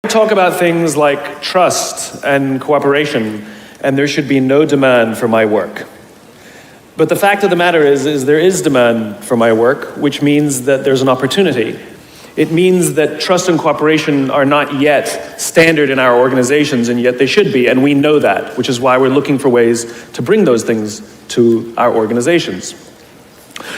Talk about things like trust and cooperation, and there should be no demand for my work. But the fact of the matter is there is demand for my work, which means that there's an opportunity. It means that trust and cooperation are not yet standard in our organizations, and yet they should be, and we know that, which is why we're looking for ways to bring those things to our organizations.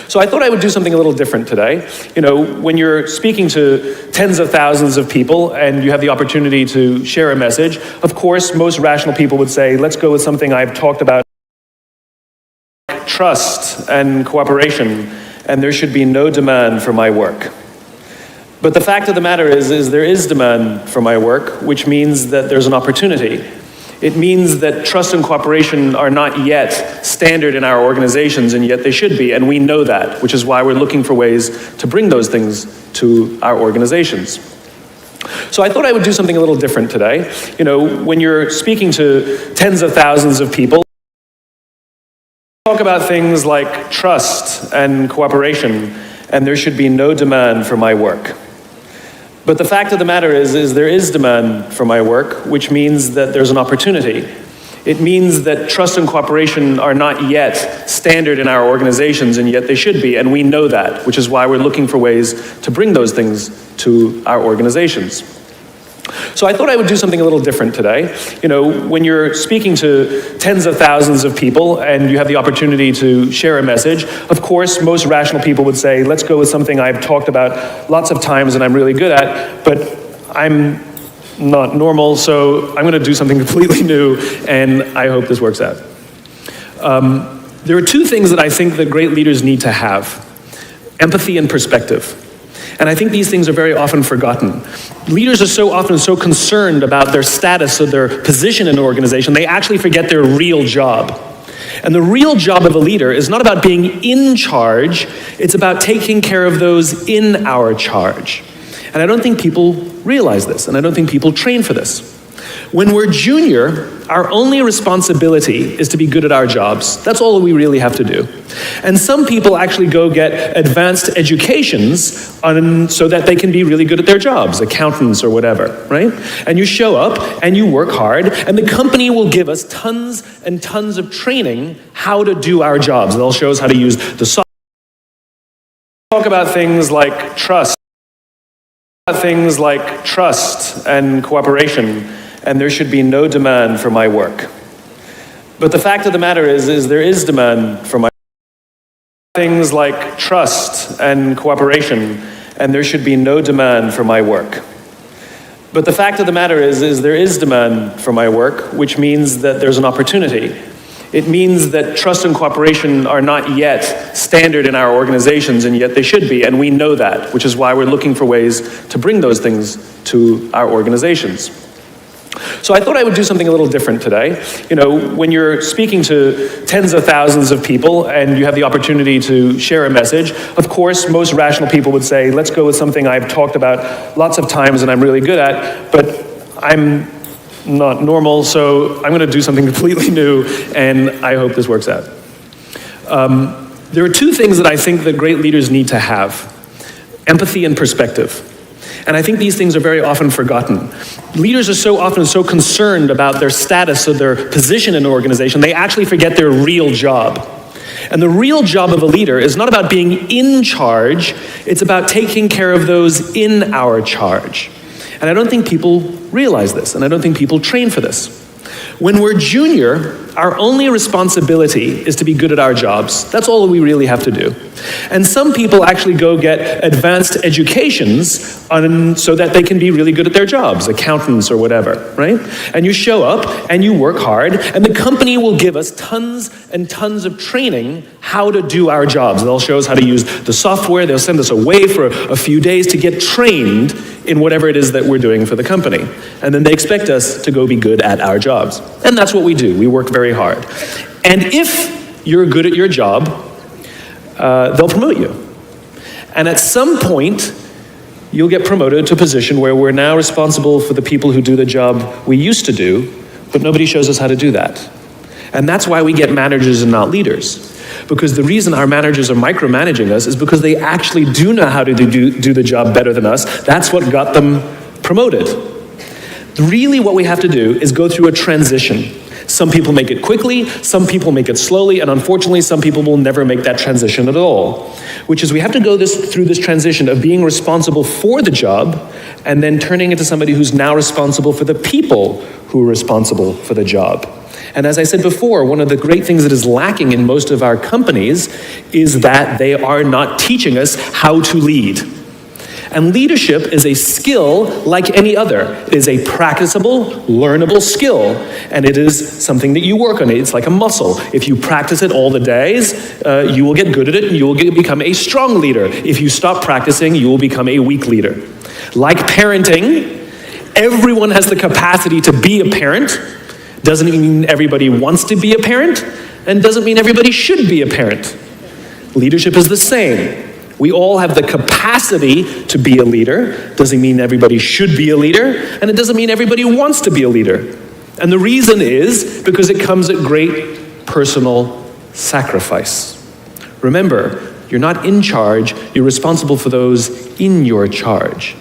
So I thought I would do something a little different today. You know, when you're speaking to tens of thousands of people and you have the opportunity to share a message, of course, most rational people would say, let's go with something I've talked about, trust and cooperation, and there should be no demand for my work. But the fact of the matter is there is demand for my work, which means that there's an opportunity. It means that trust and cooperation are not yet standard in our organizations, and yet they should be, and we know that, which is why we're looking for ways to bring those things to our organizations. So I thought I would do something a little different today. You know, when you're speaking to tens of thousands of people, talk about things like trust and cooperation, and there should be no demand for my work. But the fact of the matter is there is demand for my work, which means that there's an opportunity. It means that trust and cooperation are not yet standard in our organizations, and yet they should be, and we know that, which is why we're looking for ways to bring those things to our organizations. So I thought I would do something a little different today. You know, when you're speaking to tens of thousands of people and you have the opportunity to share a message, of course, most rational people would say, let's go with something I've talked about lots of times and I'm really good at, but I'm not normal, so I'm going to do something completely new, and I hope this works out. There are two things that I think that great leaders need to have: empathy and perspective. And I think these things are very often forgotten. Leaders are so often so concerned about their status or their position in an organization, they actually forget their real job. And the real job of a leader is not about being in charge, it's about taking care of those in our charge. And I don't think people realize this, and I don't think people train for this. When we're junior, our only responsibility is to be good at our jobs. That's all we really have to do. And some people actually go get advanced educations so that they can be really good at their jobs, accountants or whatever, right? And you show up and you work hard, and the company will give us tons and tons of training how to do our jobs. They'll show us how to use the software. Talk about things like trust and cooperation, and there should be no demand for my work. But the fact of the matter is there is demand for my things like trust and cooperation, and there should be no demand for my work. But the fact of the matter is there is demand for my work, which means that there's an opportunity. It means that trust and cooperation are not yet standard in our organizations, and yet they should be, and we know that, which is why we're looking for ways to bring those things to our organizations. So I thought I would do something a little different today. You know, when you're speaking to tens of thousands of people and you have the opportunity to share a message, of course, most rational people would say, let's go with something I've talked about lots of times and I'm really good at, but I'm not normal, so I'm going to do something completely new, and I hope this works out. There are two things that I think that great leaders need to have: empathy and perspective. And I think these things are very often forgotten. Leaders are so often so concerned about their status or their position in an organization, they actually forget their real job. And the real job of a leader is not about being in charge, it's about taking care of those in our charge. And I don't think people realize this, and I don't think people train for this. When we're junior, our only responsibility is to be good at our jobs. That's all we really have to do. And some people actually go get advanced educations so that they can be really good at their jobs, accountants or whatever, right? And you show up and you work hard, and the company will give us tons and tons of training how to do our jobs. They'll show us how to use the software. They'll send us away for a few days to get trained in whatever it is that we're doing for the company. And then they expect us to go be good at our jobs. And that's what we do. We work very hard. And if you're good at your job, they'll promote you. And at some point, you'll get promoted to a position where we're now responsible for the people who do the job we used to do, but nobody shows us how to do that. And that's why we get managers and not leaders. Because the reason our managers are micromanaging us is because they actually do know how to do the job better than us. That's what got them promoted. Really what we have to do is go through a transition. Some people make it quickly, some people make it slowly, and unfortunately some people will never make that transition at all. Which is we have to go through this transition of being responsible for the job and then turning into somebody who's now responsible for the people who are responsible for the job. And as I said before, one of the great things that is lacking in most of our companies is that they are not teaching us how to lead. And leadership is a skill like any other. It is a practicable, learnable skill, and it is something that you work on. It's like a muscle. If you practice it all the days, you will get good at it and you will become a strong leader. If you stop practicing, you will become a weak leader. Like parenting, everyone has the capacity to be a parent. Doesn't mean everybody wants to be a parent, and doesn't mean everybody should be a parent. Leadership is the same. We all have the capacity to be a leader. Doesn't mean everybody should be a leader, and it doesn't mean everybody wants to be a leader. And the reason is because it comes at great personal sacrifice. Remember, you're not in charge, you're responsible for those in your charge.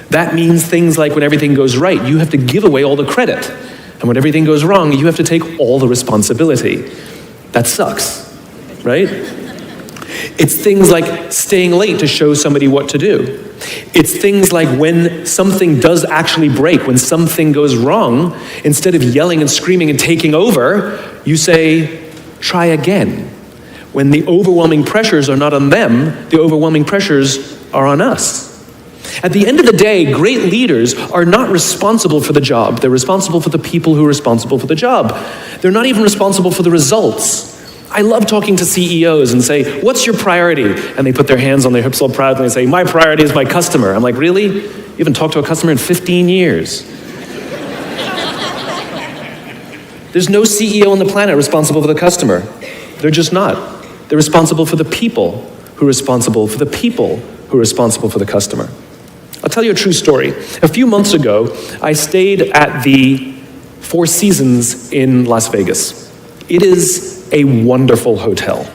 That means things like when everything goes right, you have to give away all the credit. And when everything goes wrong, you have to take all the responsibility. That sucks, right? It's things like staying late to show somebody what to do. It's things like when something does actually break, when something goes wrong, instead of yelling and screaming and taking over, you say, try again. When the overwhelming pressures are not on them, the overwhelming pressures are on us. At the end of the day, great leaders are not responsible for the job. They're responsible for the people who are responsible for the job. They're not even responsible for the results. I love talking to CEOs and say, what's your priority? And they put their hands on their hips all proudly and say, my priority is my customer. I'm like, really? You haven't talked to a customer in 15 years. There's no CEO on the planet responsible for the customer. They're just not. They're responsible for the people who are responsible for the people who are responsible for the customer. I'll tell you a true story. A few months ago, I stayed at the Four Seasons in Las Vegas. It is a wonderful hotel.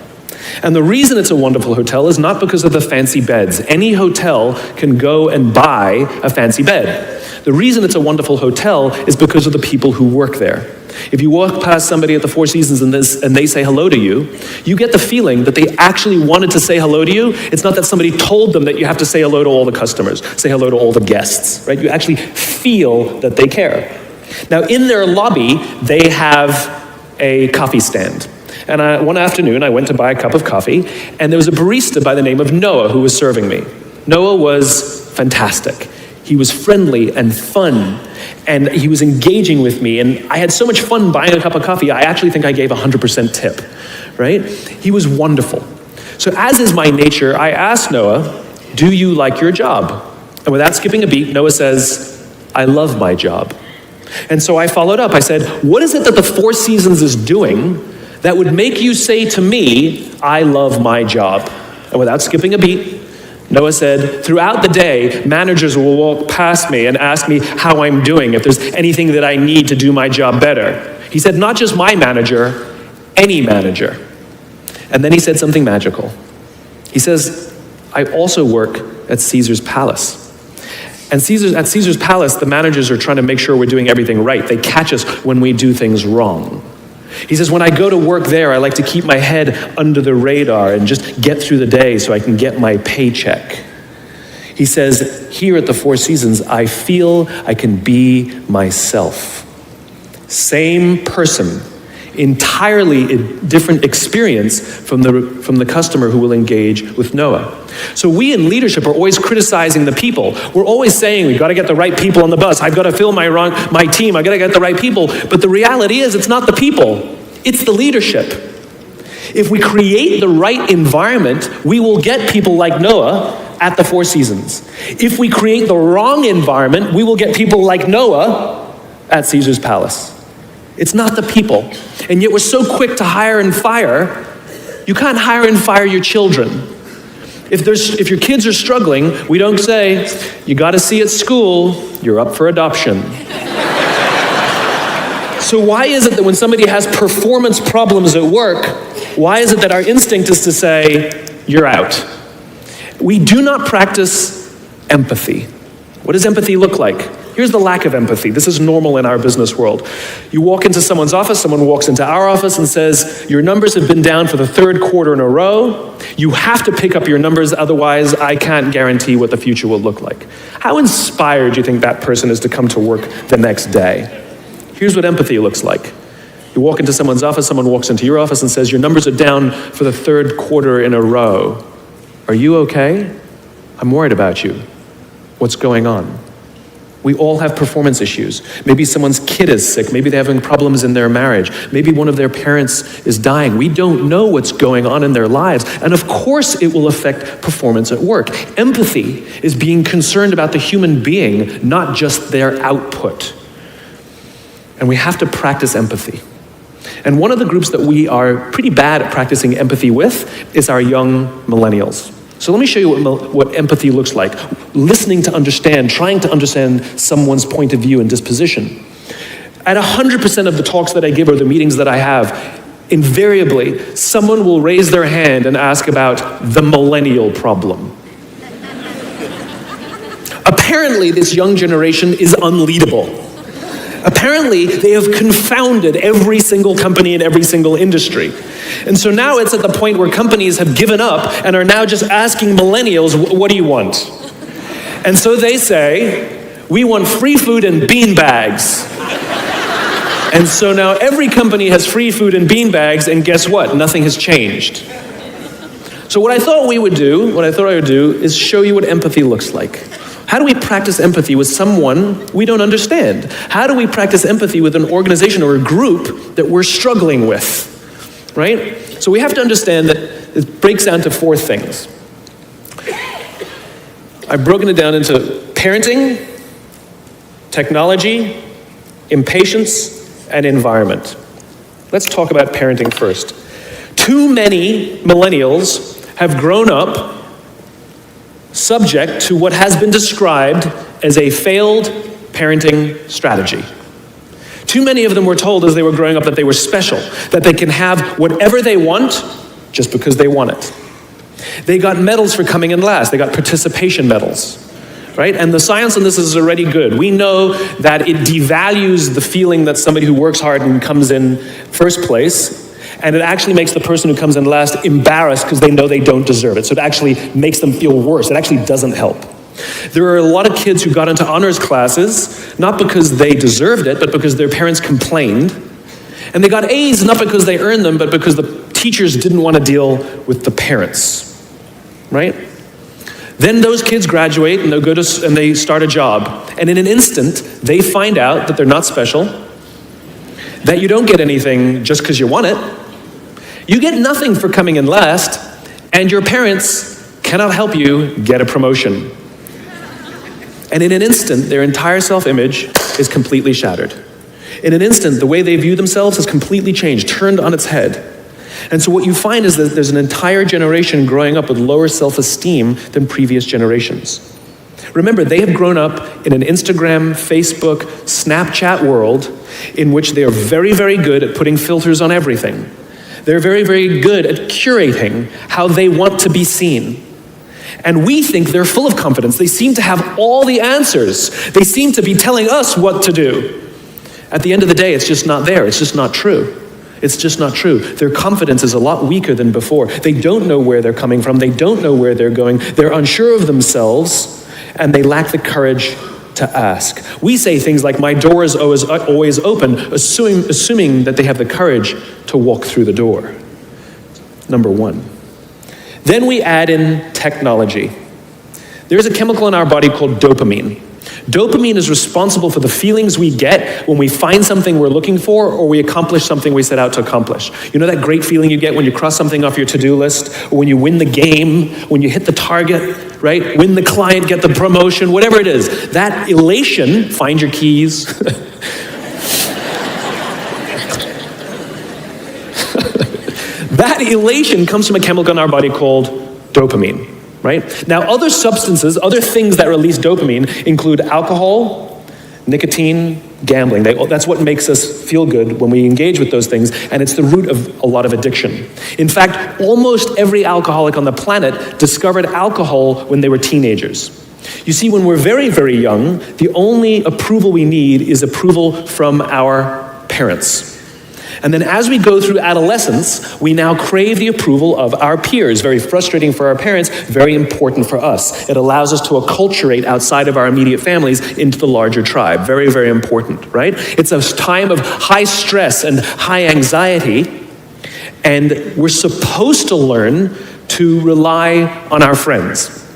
And the reason it's a wonderful hotel is not because of the fancy beds. Any hotel can go and buy a fancy bed. The reason it's a wonderful hotel is because of the people who work there. If you walk past somebody at the Four Seasons and they say hello to you, you get the feeling that they actually wanted to say hello to you. It's not that somebody told them that you have to say hello to all the customers, say hello to all the guests, right? You actually feel that they care. Now, in their lobby, they have a coffee stand. And one afternoon, I went to buy a cup of coffee, and there was a barista by the name of Noah who was serving me. Noah was fantastic. He was friendly and fun, and he was engaging with me, and I had so much fun buying a cup of coffee, I actually think I gave 100% tip, right? He was wonderful. So as is my nature, I asked Noah, do you like your job? And without skipping a beat, Noah says, I love my job. And so I followed up. I said, what is it that the Four Seasons is doing that would make you say to me, I love my job? And without skipping a beat, Noah said, throughout the day, managers will walk past me and ask me how I'm doing, if there's anything that I need to do my job better. He said, not just my manager, any manager. And then he said something magical. He says, I also work at Caesar's Palace. And at Caesar's Palace, the managers are trying to make sure we're doing everything right. They catch us when we do things wrong. He says, when I go to work there, I like to keep my head under the radar and just get through the day so I can get my paycheck. He says, here at the Four Seasons, I feel I can be myself. Same person, entirely different experience from the customer who will engage with Noah. So we in leadership are always criticizing the people. We're always saying, we've got to get the right people on the bus. I've got to fill my team. I've got to get the right people. But the reality is, it's not the people. It's the leadership. If we create the right environment, we will get people like Noah at the Four Seasons. If we create the wrong environment, we will get people like Noah at Caesar's Palace. It's not the people. And yet we're so quick to hire and fire. You can't hire and fire your children. If your kids are struggling, we don't say, you got to see at school, you're up for adoption. So why is it that when somebody has performance problems at work, why is it that our instinct is to say, you're out? We do not practice empathy. What does empathy look like? Here's the lack of empathy. This is normal in our business world. You walk into someone's office, someone walks into our office and says, your numbers have been down for the third quarter in a row. You have to pick up your numbers, otherwise I can't guarantee what the future will look like. How inspired do you think that person is to come to work the next day? Here's what empathy looks like. You walk into someone's office, someone walks into your office and says, your numbers are down for the third quarter in a row. Are you okay? I'm worried about you. What's going on? We all have performance issues. Maybe someone's kid is sick. Maybe they're having problems in their marriage. Maybe one of their parents is dying. We don't know what's going on in their lives. And of course it will affect performance at work. Empathy is being concerned about the human being, not just their output. And we have to practice empathy. And one of the groups that we are pretty bad at practicing empathy with is our young millennials. So let me show you what empathy looks like. Listening to understand, trying to understand someone's point of view and disposition. At 100% of the talks that I give or the meetings that I have, invariably, someone will raise their hand and ask about the millennial problem. Apparently, this young generation is unleadable. Apparently, they have confounded every single company in every single industry. And so now it's at the point where companies have given up and are now just asking millennials, what do you want? And so they say, we want free food and bean bags. And so now every company has free food and bean bags, and guess what? Nothing has changed. So what I thought I would do is show you what empathy looks like. How do we practice empathy with someone we don't understand? How do we practice empathy with an organization or a group that we're struggling with? Right? So we have to understand that it breaks down to 4 things. I've broken it down into parenting, technology, impatience, and environment. Let's talk about parenting first. Too many millennials have grown up subject to what has been described as a failed parenting strategy. Too many of them were told as they were growing up that they were special, that they can have whatever they want just because they want it. They got medals for coming in last. They got participation medals, right? And the science on this is already good. We know that it devalues the feeling that somebody who works hard and comes in first place, and it actually makes the person who comes in last embarrassed because they know they don't deserve it. So it actually makes them feel worse. It actually doesn't help. There are a lot of kids who got into honors classes, not because they deserved it, but because their parents complained. And they got A's not because they earned them, but because the teachers didn't want to deal with the parents, right? Then those kids graduate and they start a job. And in an instant, they find out that they're not special, that you don't get anything just because you want it. You get nothing for coming in last, and your parents cannot help you get a promotion. And in an instant, their entire self-image is completely shattered. In an instant, the way they view themselves has completely changed, turned on its head. And so what you find is that there's an entire generation growing up with lower self-esteem than previous generations. Remember, they have grown up in an Instagram, Facebook, Snapchat world in which they are very, very good at putting filters on everything. They're very, very good at curating how they want to be seen. And we think they're full of confidence. They seem to have all the answers. They seem to be telling us what to do. At the end of the day, it's just not there. It's just not true. It's just not true. Their confidence is a lot weaker than before. They don't know where they're coming from. They don't know where they're going. They're unsure of themselves, and they lack the courage to ask. We say things like, my door is always open, assuming that they have the courage to walk through the door. Number 1. Then we add in technology. There's a chemical in our body called dopamine. Dopamine is responsible for the feelings we get when we find something we're looking for or we accomplish something we set out to accomplish. You know that great feeling you get when you cross something off your to-do list, or when you win the game, when you hit the target, right? Win the client, get the promotion, whatever it is. That elation, find your keys. That elation comes from a chemical in our body called dopamine. Right? Now, other substances, other things that release dopamine include alcohol, nicotine, gambling. That's what makes us feel good when we engage with those things, and it's the root of a lot of addiction. In fact, almost every alcoholic on the planet discovered alcohol when they were teenagers. You see, when we're very, very young, the only approval we need is approval from our parents. And then as we go through adolescence, we now crave the approval of our peers. Very frustrating for our parents, very important for us. It allows us to acculturate outside of our immediate families into the larger tribe. Very, very important, right? It's a time of high stress and high anxiety, and we're supposed to learn to rely on our friends.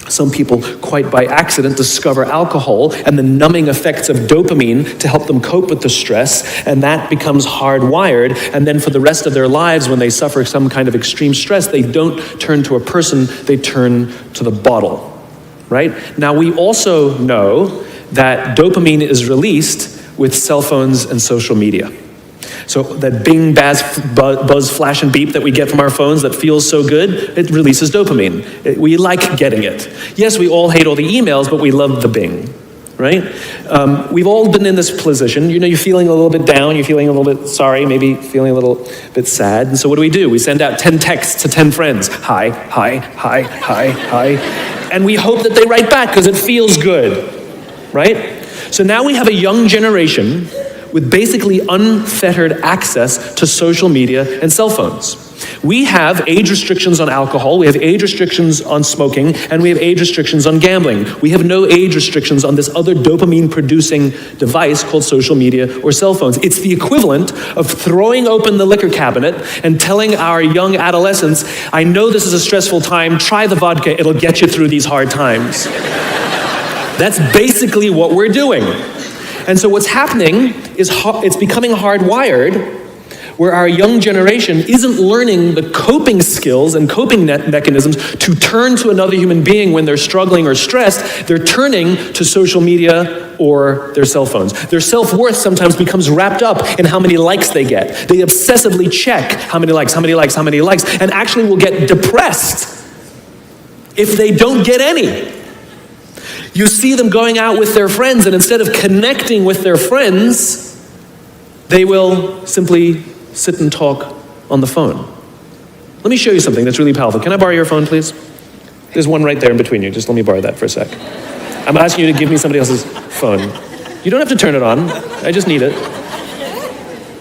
Some people, quite by accident, discover alcohol and the numbing effects of dopamine to help them cope with the stress, and that becomes hardwired, and then for the rest of their lives, when they suffer some kind of extreme stress, they don't turn to a person, they turn to the bottle, right? Now, we also know that dopamine is released with cell phones and social media. So that bing, buzz, flash, and beep that we get from our phones that feels so good, it releases dopamine. We like getting it. Yes, we all hate all the emails, but we love the bing, right? We've all been in this position. You know, you're feeling a little bit down, you're feeling a little bit sorry, maybe feeling a little bit sad. And so what do? We send out 10 texts to 10 friends. Hi, hi, hi, hi, hi. And we hope that they write back because it feels good, right? So now we have a young generation with basically unfettered access to social media and cell phones. We have age restrictions on alcohol, we have age restrictions on smoking, and we have age restrictions on gambling. We have no age restrictions on this other dopamine-producing device called social media or cell phones. It's the equivalent of throwing open the liquor cabinet and telling our young adolescents, I know this is a stressful time, try the vodka, it'll get you through these hard times. That's basically what we're doing. And so what's happening is it's becoming hardwired, where our young generation isn't learning the coping skills and coping mechanisms to turn to another human being when they're struggling or stressed. They're turning to social media or their cell phones. Their self-worth sometimes becomes wrapped up in how many likes they get. They obsessively check how many likes, and actually will get depressed if they don't get any. You see them going out with their friends, and instead of connecting with their friends, they will simply sit and talk on the phone. Let me show you something that's really powerful. Can I borrow your phone, please? There's one right there in between you. Just let me borrow that for a sec. I'm asking you to give me somebody else's phone. You don't have to turn it on. I just need it.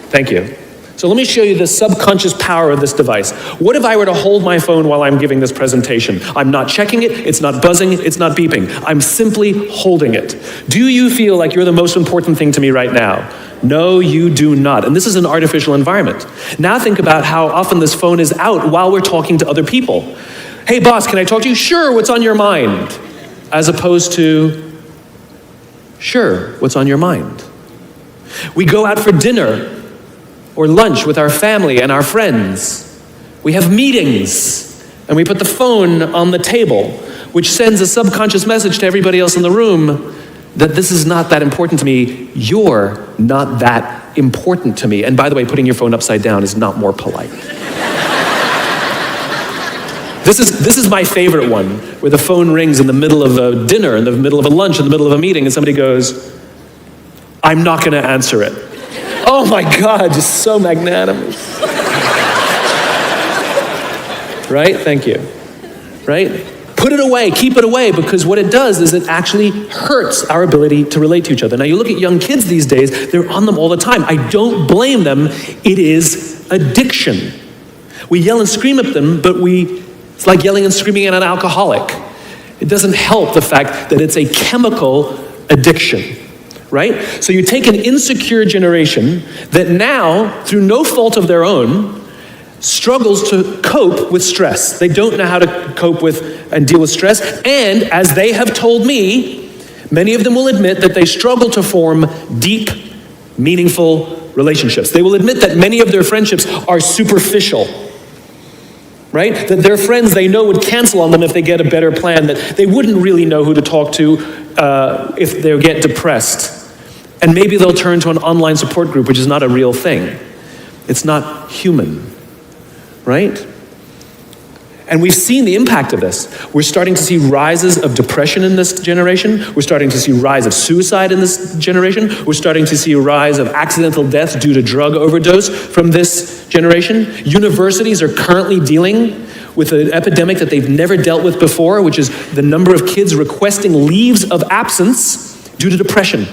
Thank you. So let me show you the subconscious power of this device. What if I were to hold my phone while I'm giving this presentation? I'm not checking it, it's not buzzing, it's not beeping. I'm simply holding it. Do you feel like you're the most important thing to me right now? No, you do not. And this is an artificial environment. Now think about how often this phone is out while we're talking to other people. Hey boss, can I talk to you? Sure, what's on your mind? As opposed to, sure, what's on your mind? We go out for dinner or lunch with our family and our friends. We have meetings, and we put the phone on the table, which sends a subconscious message to everybody else in the room that this is not that important to me. You're not that important to me. And by the way, putting your phone upside down is not more polite. This is my favorite one, where the phone rings in the middle of a dinner, in the middle of a lunch, in the middle of a meeting, and somebody goes, I'm not going to answer it. Oh my God, just so magnanimous. Right? Thank you. Right? Put it away, keep it away, because what it does is it actually hurts our ability to relate to each other. Now you look at young kids these days, they're on them all the time. I don't blame them. It is addiction. We yell and scream at them, but it's like yelling and screaming at an alcoholic. It doesn't help the fact that it's a chemical addiction. Right? So you take an insecure generation that now, through no fault of their own, struggles to cope with stress. They don't know how to cope with and deal with stress. And as they have told me, many of them will admit that they struggle to form deep, meaningful relationships. They will admit that many of their friendships are superficial. Right? That their friends they know would cancel on them if they get a better plan, that they wouldn't really know who to talk to if they get depressed. And maybe they'll turn to an online support group, which is not a real thing. It's not human, right? And we've seen the impact of this. We're starting to see rises of depression in this generation. We're starting to see rise of suicide in this generation. We're starting to see a rise of accidental deaths due to drug overdose from this generation. Universities are currently dealing with an epidemic that they've never dealt with before, which is the number of kids requesting leaves of absence due to depression.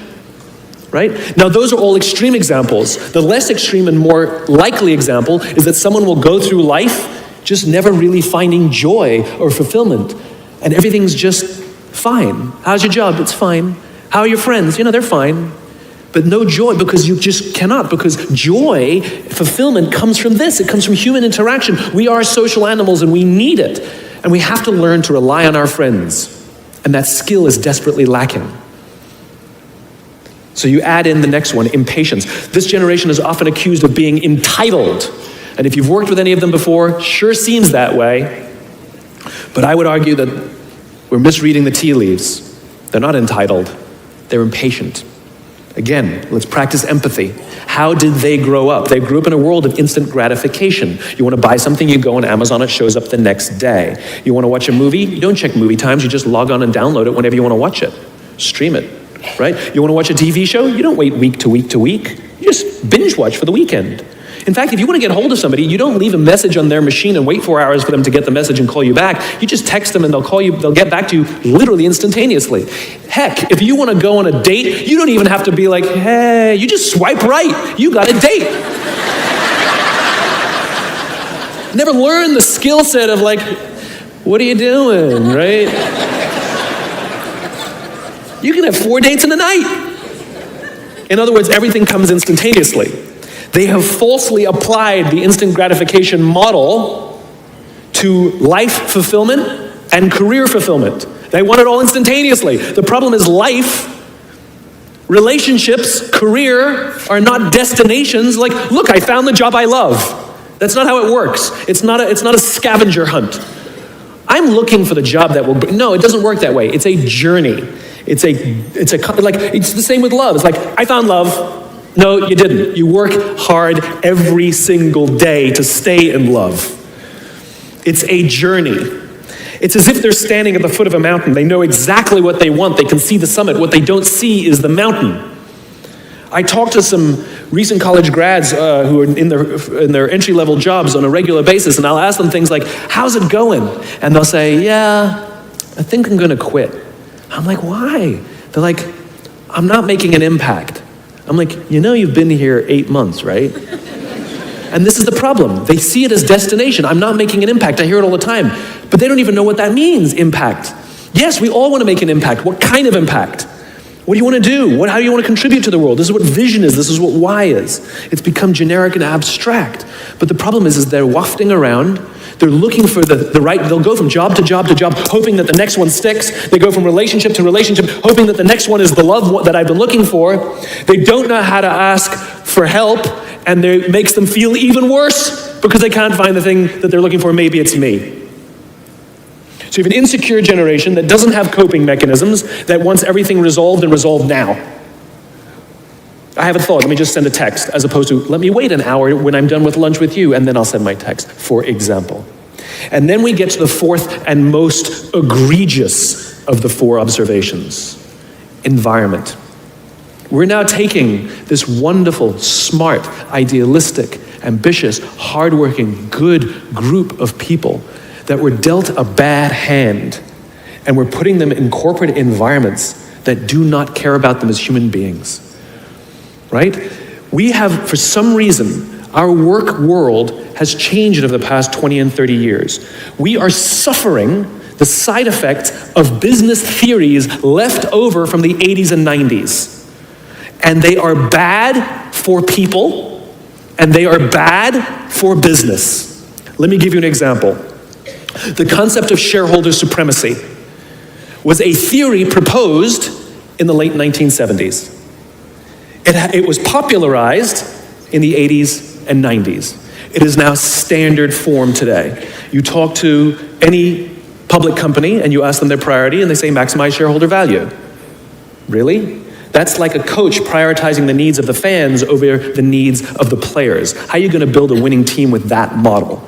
Right? Now, those are all extreme examples. The less extreme and more likely example is that someone will go through life just never really finding joy or fulfillment, and everything's just fine. How's your job? It's fine. How are your friends? They're fine. But no joy, because you just cannot, because joy, fulfillment comes from this. It comes from human interaction. We are social animals and we need it. And we have to learn to rely on our friends. And that skill is desperately lacking. So you add in the next one, impatience. This generation is often accused of being entitled. And if you've worked with any of them before, sure seems that way. But I would argue that we're misreading the tea leaves. They're not entitled. They're impatient. Again, let's practice empathy. How did they grow up? They grew up in a world of instant gratification. You want to buy something, you go on Amazon, it shows up the next day. You want to watch a movie, you don't check movie times, you just log on and download it whenever you want to watch it. Stream it, right? You want to watch a TV show, you don't wait week to week to week. You just binge watch for the weekend. In fact, if you want to get hold of somebody, you don't leave a message on their machine and wait 4 hours for them to get the message and call you back. You just text them and they'll call you, they'll get back to you literally instantaneously. Heck, if you want to go on a date, you don't even have to be like, hey, you just swipe right. You got a date. Never learned the skill set of like, what are you doing, right? You can have 4 dates in a night. In other words, everything comes instantaneously. They have falsely applied the instant gratification model to life fulfillment and career fulfillment. They want it all instantaneously. The problem is life, relationships, career are not destinations. Like, look, I found the job I love. That's not how it works. It's not a scavenger hunt. I'm looking for the job that will. No, it doesn't work that way. It's a journey. It's the same with love. It's like, I found love. No, you didn't. You work hard every single day to stay in love. It's a journey. It's as if they're standing at the foot of a mountain. They know exactly what they want. They can see the summit. What they don't see is the mountain. I talked to some recent college grads who are in their entry-level jobs on a regular basis, and I'll ask them things like, how's it going? And they'll say, yeah, I think I'm going to quit. I'm like, why? They're like, I'm not making an impact. I'm like, you've been here 8 months, right? And this is the problem. They see it as destination. I'm not making an impact. I hear it all the time. But they don't even know what that means, impact. Yes, we all want to make an impact. What kind of impact? What do you want to do? How do you want to contribute to the world? This is what vision is. This is what why is. It's become generic and abstract. But the problem is they're wafting around. They're looking for the right, they'll go from job to job to job, hoping that the next one sticks. They go from relationship to relationship, hoping that the next one is the love that I've been looking for. They don't know how to ask for help, and it makes them feel even worse because they can't find the thing that they're looking for. Maybe it's me. So you have an insecure generation that doesn't have coping mechanisms, that wants everything resolved and resolved now. I have a thought, let me just send a text, as opposed to, let me wait an hour when I'm done with lunch with you, and then I'll send my text, for example. And then we get to the fourth and most egregious of the 4 observations, environment. We're now taking this wonderful, smart, idealistic, ambitious, hardworking, good group of people that were dealt a bad hand, and we're putting them in corporate environments that do not care about them as human beings. Right? We have, for some reason, our work world has changed over the past 20 and 30 years. We are suffering the side effects of business theories left over from the 80s and 90s. And they are bad for people, and they are bad for business. Let me give you an example. The concept of shareholder supremacy was a theory proposed in the late 1970s. It was popularized in the 80s and 90s. It is now standard form today. You talk to any public company and you ask them their priority and they say maximize shareholder value. Really? That's like a coach prioritizing the needs of the fans over the needs of the players. How are you going to build a winning team with that model?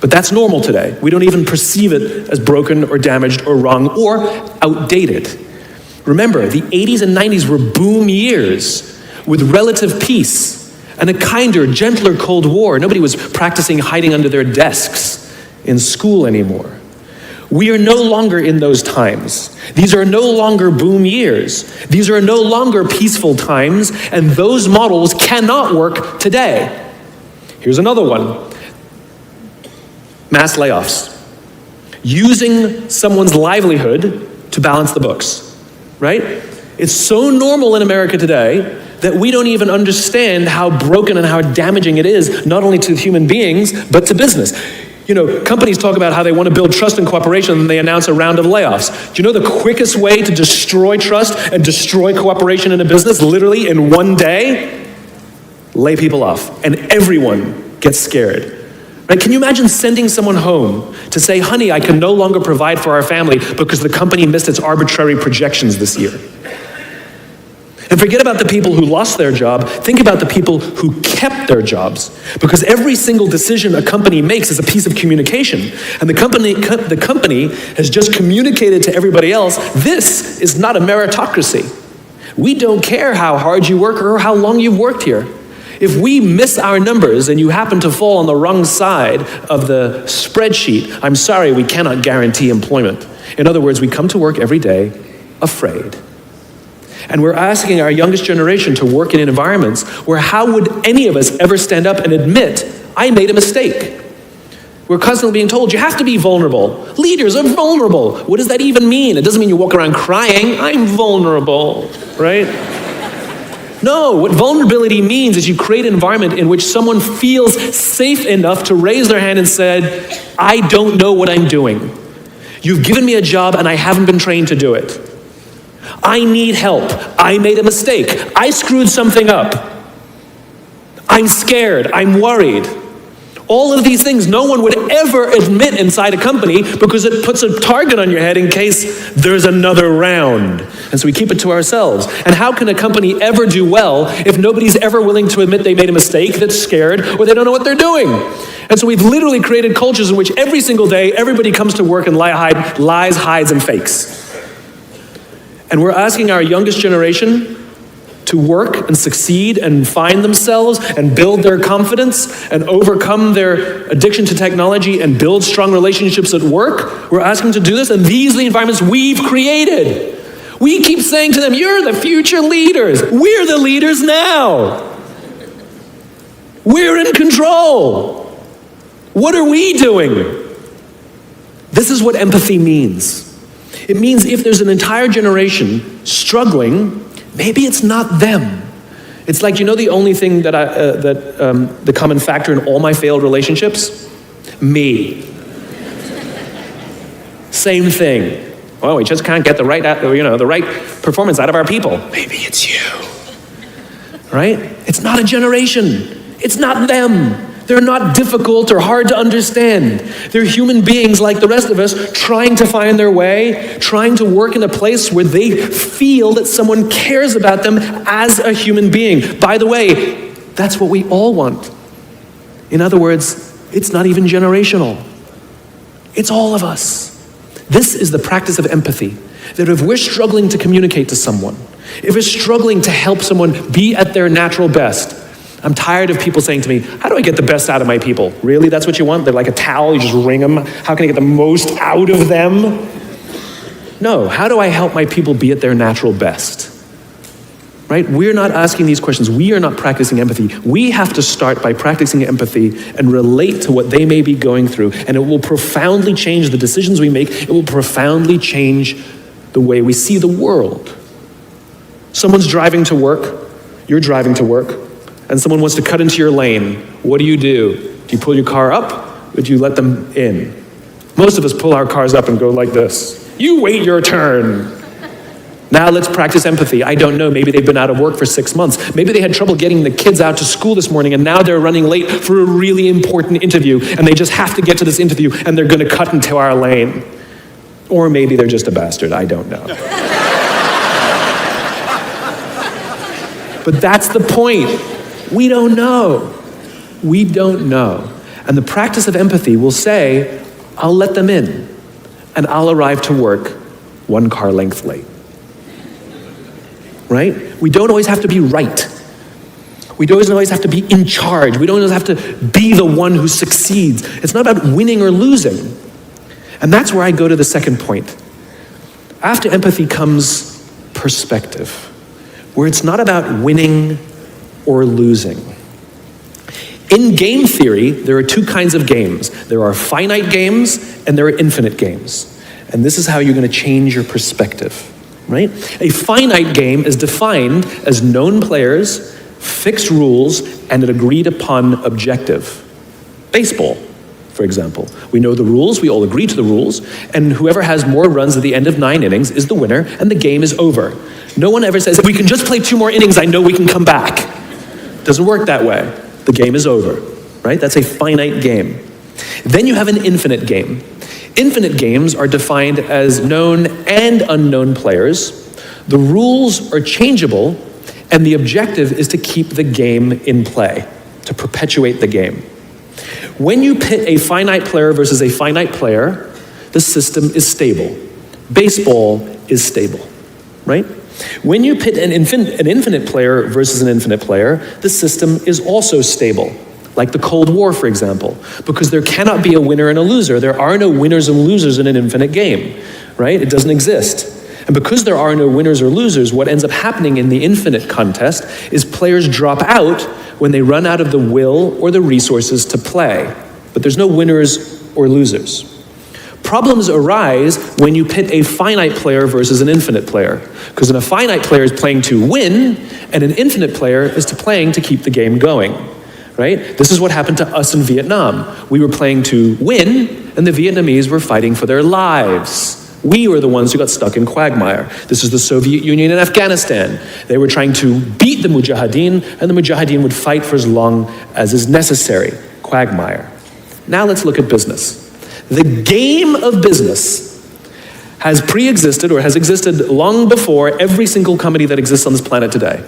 But that's normal today. We don't even perceive it as broken or damaged or wrong or outdated. Remember, the 80s and 90s were boom years with relative peace and a kinder, gentler Cold War. Nobody was practicing hiding under their desks in school anymore. We are no longer in those times. These are no longer boom years. These are no longer peaceful times, and those models cannot work today. Here's another one. Mass layoffs. Using someone's livelihood to balance the books, right? It's so normal in America today that we don't even understand how broken and how damaging it is, not only to human beings, but to business. You know, companies talk about how they want to build trust and cooperation, and they announce a round of layoffs. Do you know the quickest way to destroy trust and destroy cooperation in a business, literally in one day? Lay people off, and everyone gets scared. Right? Can you imagine sending someone home to say, honey, I can no longer provide for our family because the company missed its arbitrary projections this year? And forget about the people who lost their job. Think about the people who kept their jobs. Because every single decision a company makes is a piece of communication. And the company has just communicated to everybody else, this is not a meritocracy. We don't care how hard you work or how long you've worked here. If we miss our numbers and you happen to fall on the wrong side of the spreadsheet, I'm sorry, we cannot guarantee employment. In other words, we come to work every day afraid. And we're asking our youngest generation to work in environments where how would any of us ever stand up and admit, I made a mistake? We're constantly being told, you have to be vulnerable. Leaders are vulnerable. What does that even mean? It doesn't mean you walk around crying, I'm vulnerable, right? No, what vulnerability means is you create an environment in which someone feels safe enough to raise their hand and said, I don't know what I'm doing. You've given me a job and I haven't been trained to do it. I need help. I made a mistake. I screwed something up. I'm scared. I'm worried. All of these things no one would ever admit inside a company because it puts a target on your head in case there's another round. And so we keep it to ourselves. And how can a company ever do well if nobody's ever willing to admit they made a mistake, that's scared, or they don't know what they're doing? And so we've literally created cultures in which every single day everybody comes to work and lies, hides, and fakes. And we're asking our youngest generation to work and succeed and find themselves and build their confidence and overcome their addiction to technology and build strong relationships at work. We're asking them to do this, and these are the environments we've created. We keep saying to them, you're the future leaders. We're the leaders now. We're in control. What are we doing? This is what empathy means. It means if there's an entire generation struggling, maybe it's not them. It's like, you know, the only thing that the common factor in all my failed relationships? Me. Same thing. Oh, we just can't get the right performance out of our people. Maybe it's you. Right? It's not a generation. It's not them. They're not difficult or hard to understand. They're human beings like the rest of us, trying to find their way, trying to work in a place where they feel that someone cares about them as a human being. By the way, that's what we all want. In other words, it's not even generational. It's all of us. This is the practice of empathy. That if we're struggling to communicate to someone, if we're struggling to help someone be at their natural best, I'm tired of people saying to me, how do I get the best out of my people? Really, that's what you want? They're like a towel, you just wring them. How can I get the most out of them? No, how do I help my people be at their natural best? Right? We're not asking these questions. We are not practicing empathy. We have to start by practicing empathy and relate to what they may be going through. And it will profoundly change the decisions we make. It will profoundly change the way we see the world. Someone's driving to work. You're driving to work. And someone wants to cut into your lane, what do? Do you pull your car up, or do you let them in? Most of us pull our cars up and go like this. You wait your turn. Now let's practice empathy. I don't know, maybe they've been out of work for 6 months. Maybe they had trouble getting the kids out to school this morning, and now they're running late for a really important interview, and they just have to get to this interview, and they're gonna cut into our lane. Or maybe they're just a bastard, I don't know. But that's the point. We don't know. We don't know. And the practice of empathy will say, I'll let them in, and I'll arrive to work 1 car length late. Right? We don't always have to be right. We don't always have to be in charge. We don't always have to be the one who succeeds. It's not about winning or losing. And that's where I go to the second point. After empathy comes perspective, where it's not about winning or losing. In game theory, there are two kinds of games. There are finite games and there are infinite games. And this is how you're going to change your perspective, right? A finite game is defined as known players, fixed rules, and an agreed upon objective. Baseball, for example. We know the rules, we all agree to the rules, and whoever has more runs at the end of 9 innings is the winner, and the game is over. No one ever says, if we can just play 2 more innings, I know we can come back. Doesn't work that way. The game is over, right? That's a finite game. Then you have an infinite game. Infinite games are defined as known and unknown players. The rules are changeable, and the objective is to keep the game in play, to perpetuate the game. When you pit a finite player versus a finite player, the system is stable. Baseball is stable, right? When you pit an infinite player versus an infinite player, the system is also stable. Like the Cold War, for example, because there cannot be a winner and a loser. There are no winners and losers in an infinite game, right? It doesn't exist. And because there are no winners or losers, what ends up happening in the infinite contest is players drop out when they run out of the will or the resources to play. But there's no winners or losers. Problems arise when you pit a finite player versus an infinite player. Because a finite player is playing to win, and an infinite player is playing to keep the game going. Right? This is what happened to us in Vietnam. We were playing to win, and the Vietnamese were fighting for their lives. We were the ones who got stuck in quagmire. This is the Soviet Union and Afghanistan. They were trying to beat the Mujahideen, and the Mujahideen would fight for as long as is necessary. Quagmire. Now let's look at business. The game of business has pre-existed or has existed long before every single company that exists on this planet today.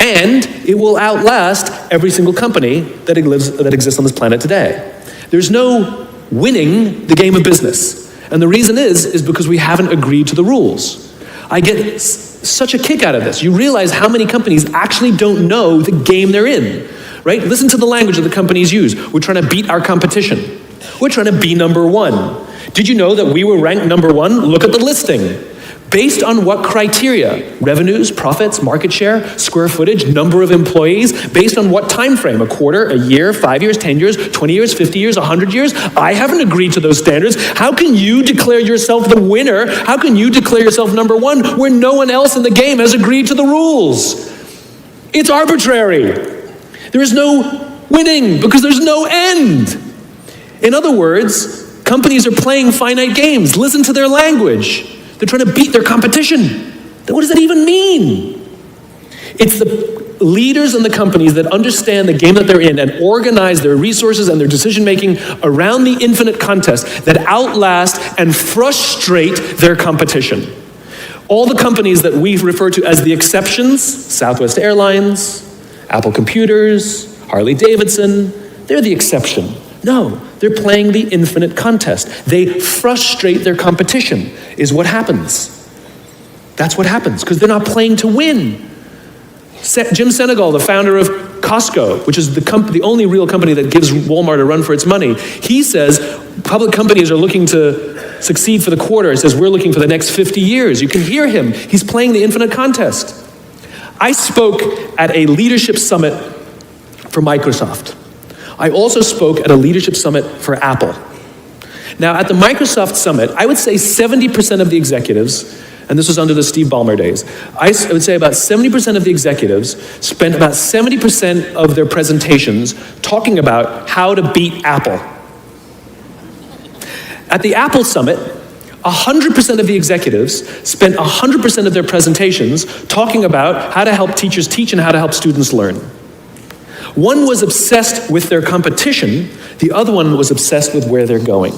And it will outlast every single company that exists on this planet today. There's no winning the game of business. And the reason is because we haven't agreed to the rules. I get such a kick out of this. You realize how many companies actually don't know the game they're in, right? Listen to the language that the companies use. We're trying to beat our competition. We're trying to be number one. Did you know that we were ranked number one? Look at the listing. Based on what criteria? Revenues, profits, market share, square footage, number of employees, based on what time frame? A quarter, a year, 5 years, 10 years, 20 years, 50 years, 100 years? I haven't agreed to those standards. How can you declare yourself the winner? How can you declare yourself number one where no one else in the game has agreed to the rules? It's arbitrary. There is no winning because there's no end. In other words, companies are playing finite games. Listen to their language. They're trying to beat their competition. What does that even mean? It's the leaders in the companies that understand the game that they're in and organize their resources and their decision-making around the infinite contest that outlast and frustrate their competition. All the companies that we refer to as the exceptions, Southwest Airlines, Apple Computers, Harley Davidson, they're the exception. No, they're playing the infinite contest. They frustrate their competition, is what happens. That's what happens, because they're not playing to win. Jim Senegal, the founder of Costco, which is the only real company that gives Walmart a run for its money, he says public companies are looking to succeed for the quarter. He says, we're looking for the next 50 years. You can hear him. He's playing the infinite contest. I spoke at a leadership summit for Microsoft. I also spoke at a leadership summit for Apple. Now, at the Microsoft summit, I would say 70% of the executives, and this was under the Steve Ballmer days, I would say about 70% of the executives spent about 70% of their presentations talking about how to beat Apple. At the Apple summit, 100% of the executives spent 100% of their presentations talking about how to help teachers teach and how to help students learn. One was obsessed with their competition, the other one was obsessed with where they're going.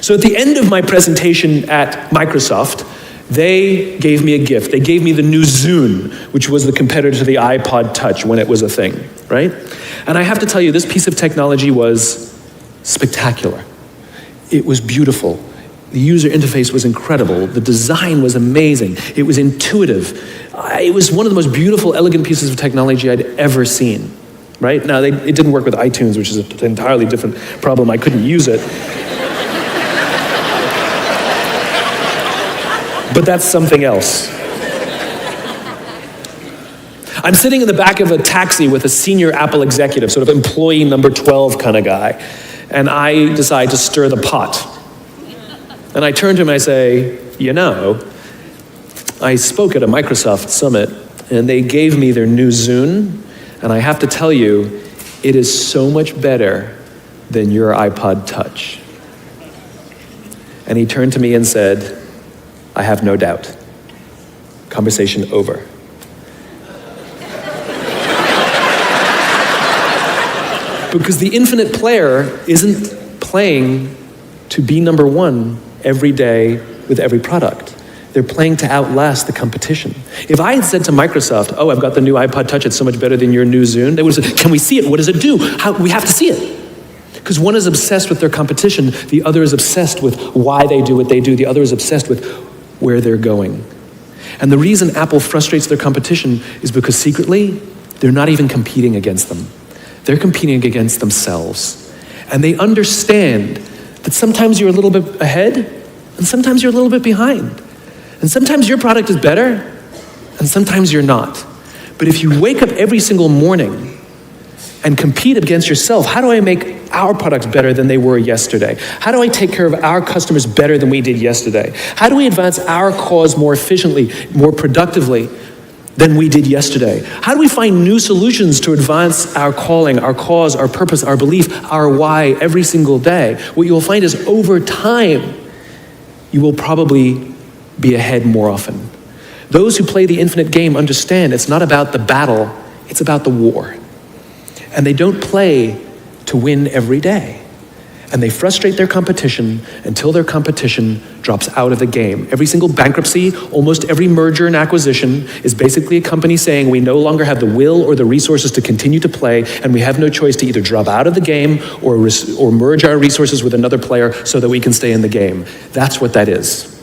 So at the end of my presentation at Microsoft, they gave me a gift. They gave me the new Zune, which was the competitor to the iPod Touch when it was a thing, right? And I have to tell you, this piece of technology was spectacular. It was beautiful. The user interface was incredible. The design was amazing. It was intuitive. It was one of the most beautiful, elegant pieces of technology I'd ever seen. Right? Now, it didn't work with iTunes, which is an entirely different problem. I couldn't use it. But that's something else. I'm sitting in the back of a taxi with a senior Apple executive, sort of employee number 12 kind of guy, and I decide to stir the pot. And I turn to him and I say, you know, I spoke at a Microsoft summit, and they gave me their new Zune, and I have to tell you, it is so much better than your iPod Touch. And he turned to me and said, I have no doubt. Conversation over. Because the infinite player isn't playing to be number one every day with every product. They're playing to outlast the competition. If I had said to Microsoft, oh, I've got the new iPod Touch, it's so much better than your new Zune, they would have said, can we see it? What does it do? We have to see it. Because one is obsessed with their competition, the other is obsessed with why they do what they do, the other is obsessed with where they're going. And the reason Apple frustrates their competition is because secretly, they're not even competing against them. They're competing against themselves. And they understand that sometimes you're a little bit ahead, and sometimes you're a little bit behind. And sometimes your product is better, and sometimes you're not. But if you wake up every single morning and compete against yourself, how do I make our products better than they were yesterday? How do I take care of our customers better than we did yesterday? How do we advance our cause more efficiently, more productively than we did yesterday? How do we find new solutions to advance our calling, our cause, our purpose, our belief, our why every single day? What you will find is over time, you will probably be ahead more often. Those who play the infinite game understand it's not about the battle, it's about the war. And they don't play to win every day. And they frustrate their competition until their competition drops out of the game. Every single bankruptcy, almost every merger and acquisition is basically a company saying we no longer have the will or the resources to continue to play, and we have no choice to either drop out of the game or merge our resources with another player so that we can stay in the game. That's what that is.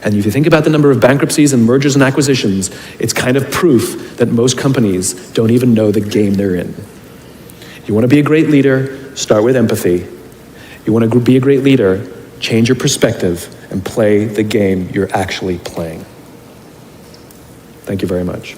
And if you think about the number of bankruptcies and mergers and acquisitions, it's kind of proof that most companies don't even know the game they're in. You want to be a great leader, start with empathy. You want to be a great leader, change your perspective and play the game you're actually playing. Thank you very much.